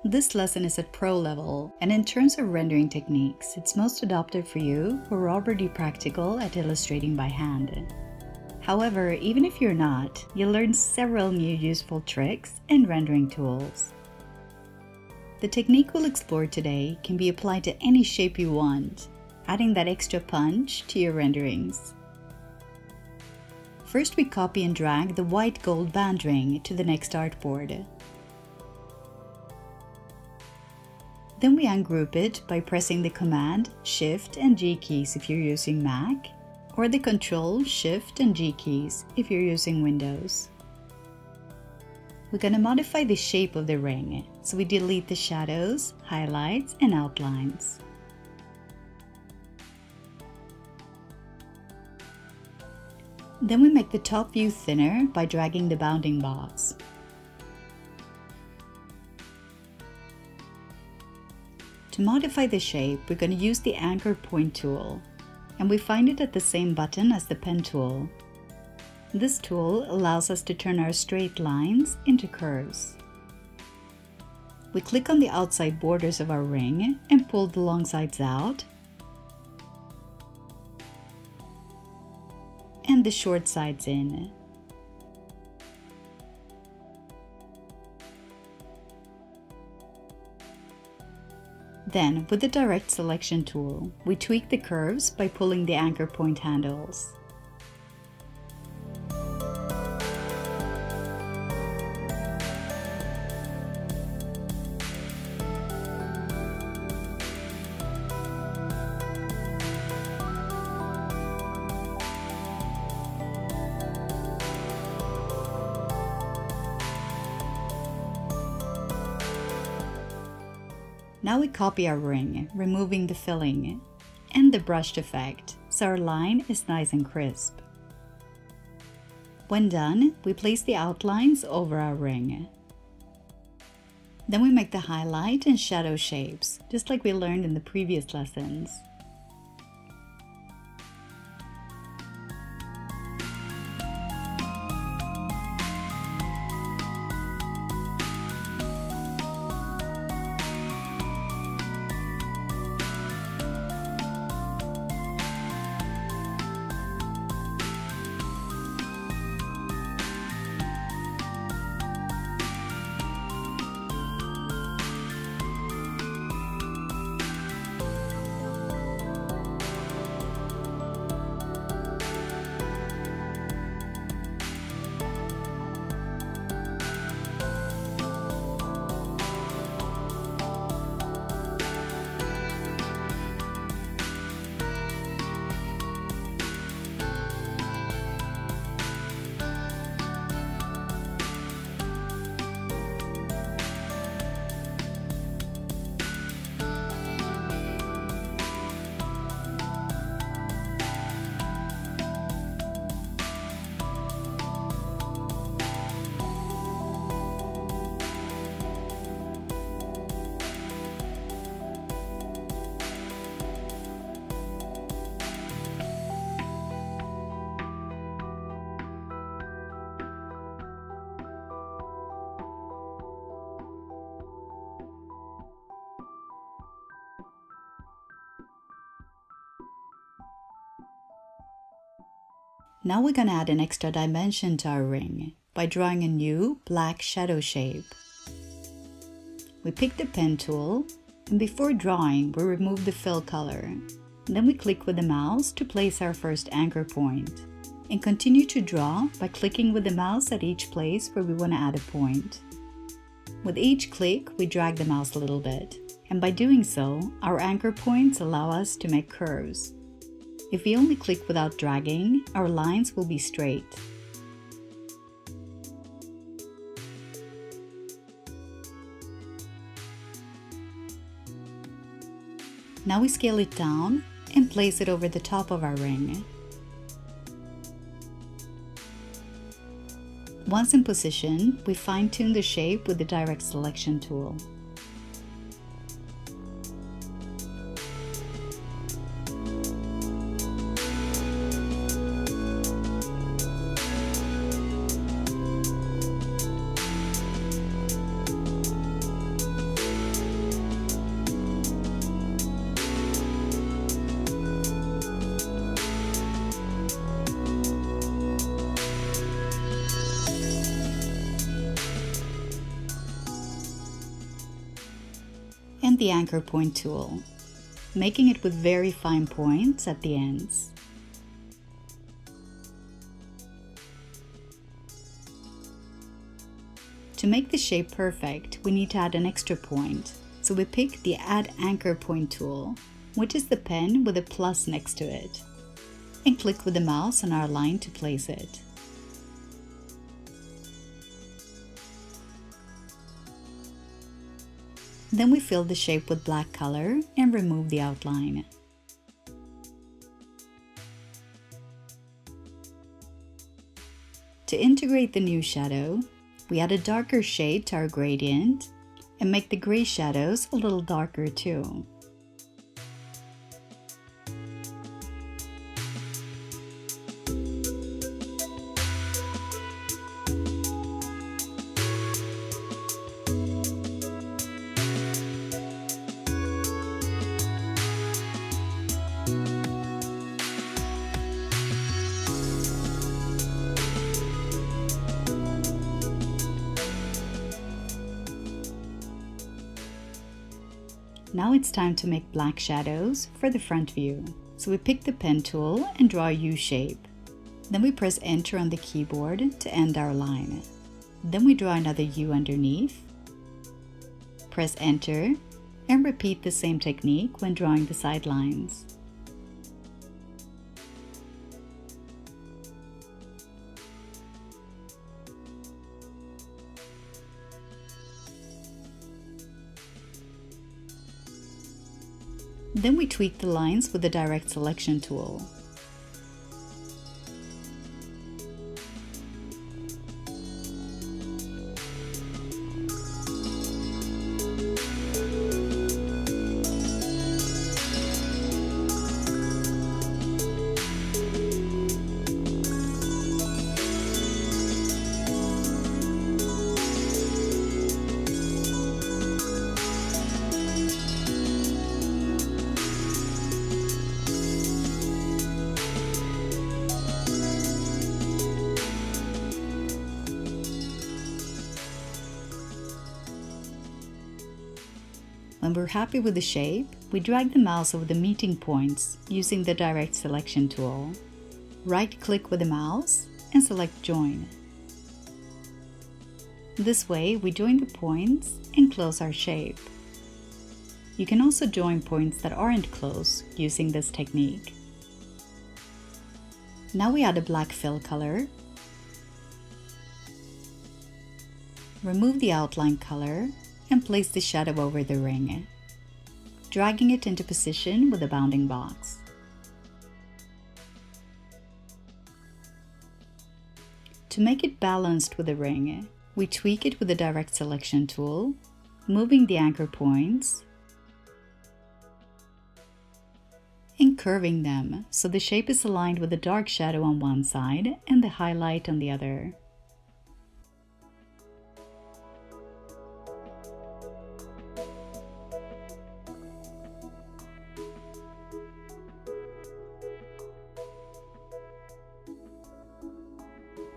This lesson is at pro level, and in terms of rendering techniques, it's most adapted for you who are already practical at illustrating by hand. However, even if you're not, you'll learn several new useful tricks and rendering tools. The technique we'll explore today can be applied to any shape you want, adding that extra punch to your renderings. First, we copy and drag the white gold band ring to the next artboard. Then we ungroup it by pressing the Command, Shift and G keys if you're using Mac, or the Control, Shift and G keys if you're using Windows. We're going to modify the shape of the ring, so we delete the shadows, highlights and outlines. Then we make the top view thinner by dragging the bounding box. To modify the shape, we're going to use the anchor point tool, and we find it at the same button as the pen tool. This tool allows us to turn our straight lines into curves. We click on the outside borders of our ring and pull the long sides out, and the short sides in. Then, with the direct selection tool, we tweak the curves by pulling the anchor point handles. Now we copy our ring, removing the filling and the brushed effect, so our line is nice and crisp. When done, we place the outlines over our ring. Then we make the highlight and shadow shapes, just like we learned in the previous lessons. Now we're going to add an extra dimension to our ring by drawing a new black shadow shape. We pick the pen tool, and before drawing, we remove the fill color. Then we click with the mouse to place our first anchor point, and continue to draw by clicking with the mouse at each place where we want to add a point. With each click, we drag the mouse a little bit, and by doing so, our anchor points allow us to make curves. If we only click without dragging, our lines will be straight. Now we scale it down and place it over the top of our ring. Once in position, we fine-tune the shape with the direct selection tool. and the anchor point tool, making it with very fine points at the ends. To make the shape perfect, we need to add an extra point, so we pick the Add Anchor Point tool, which is the pen with a plus next to it, and click with the mouse on our line to place it. Then we fill the shape with black color and remove the outline. To integrate the new shadow, we add a darker shade to our gradient and make the gray shadows a little darker too. Now it's time to make black shadows for the front view. So we pick the pen tool and draw a U shape. Then we press Enter on the keyboard to end our line. Then we draw another U underneath, press Enter, and repeat the same technique when drawing the sidelines. Then we tweak the lines with the Direct Selection tool. When we're happy with the shape, we drag the mouse over the meeting points using the Direct Selection tool. Right-click with the mouse and select Join. This way, we join the points and close our shape. You can also join points that aren't close using this technique. Now we add a black fill color, remove the outline color, and place the shadow over the ring, dragging it into position with the bounding box. To make it balanced with the ring, we tweak it with the Direct Selection tool, moving the anchor points and curving them so the shape is aligned with the dark shadow on one side and the highlight on the other.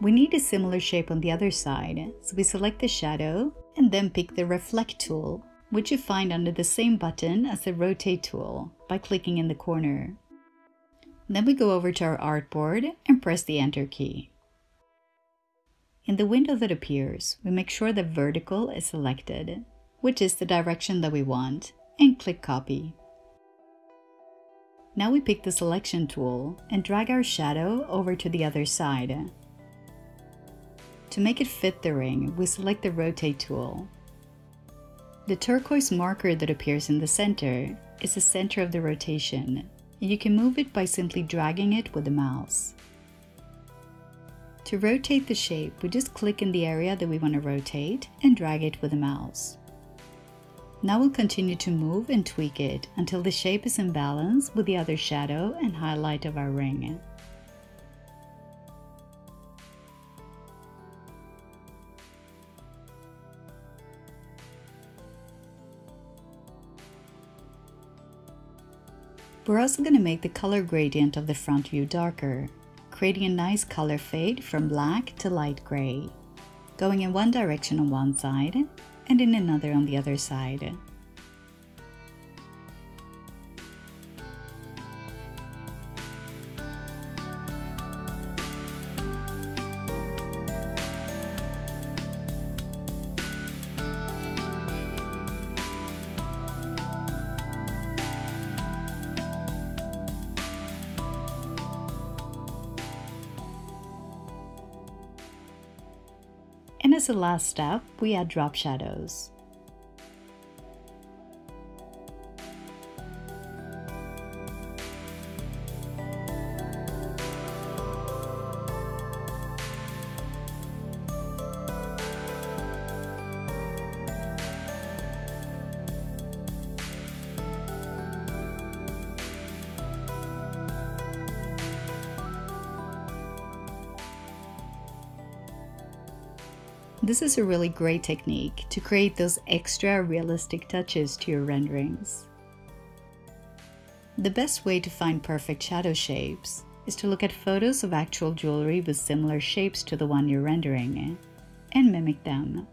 We need a similar shape on the other side, so we select the shadow and then pick the Reflect tool, which you find under the same button as the Rotate tool by clicking in the corner. Then we go over to our artboard and press the Enter key. In the window that appears, we make sure the vertical is selected, which is the direction that we want, and click Copy. Now we pick the Selection tool and drag our shadow over to the other side. To make it fit the ring, we select the Rotate tool. The turquoise marker that appears in the center is the center of the rotation, and you can move it by simply dragging it with the mouse. To rotate the shape, we just click in the area that we want to rotate and drag it with the mouse. Now we'll continue to move and tweak it until the shape is in balance with the other shadow and highlight of our ring. We're also going to make the color gradient of the front view darker, creating a nice color fade from black to light gray, going in one direction on one side and in another on the other side. as a last step, we add drop shadows. This is a really great technique to create those extra realistic touches to your renderings. The best way to find perfect shadow shapes is to look at photos of actual jewelry with similar shapes to the one you're rendering and mimic them.